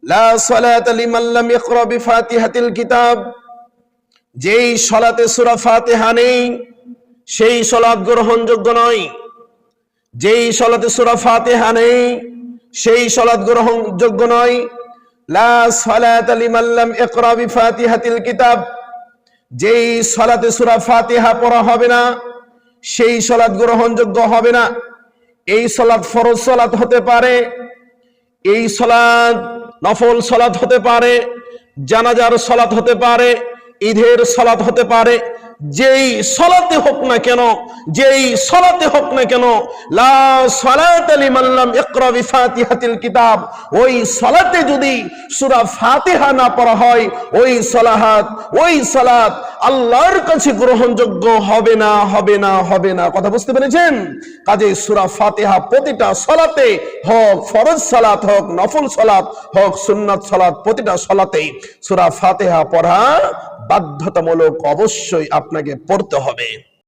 লা সালাতা লিমান লাম ইয়াকরা বিফাতিহাতিল কিতাব, যেই সালাতে সূরা ফাতিহা নেই সেই সালাত গ্রহণযোগ্য নয়। যেই সালাতে সূরা ফাতিহা নেই সেই সালাত গ্রহণযোগ্য নয়। লা সালাতা লিমান লাম ইয়াকরা বিফাতিহাতিল কিতাব, যেই সালাতে সূরা ফাতিহা পড়া হবে না সেই সালাত গ্রহণযোগ্য হবে না। এই সালাত ফরজ সালাত হতে পারে, এই সালাত নফল সালাত হতে পারে, জানাজার সালাত হতে পারে, ঈদের সালাত হতে পারে। যেই সালাতে হোক না কেন, যেই সালাতে হোক না কেন, লা সালাতা লিমান লাম ইকরা বিফাতিহাতিল কিতাব, ওই সালাতে যদি সূরা ফাতিহা না পড়া হয় ওই সালাত আল্লাহর কাছে গ্রহণযোগ্য হবে না, হবে না, হবে না। কথা বুঝতে পেরেছেন? কাজেই সূরা ফাতিহা প্রতিটা সালাতে, হোক ফরজ সালাত, হোক নফল সালাত, হোক সুন্নাত সালাত, প্রতিটা সালাতেই সূরা ফাতিহা পড়া বাধ্যতামূলক, অবশ্যই আপনাকে পড়তে হবে।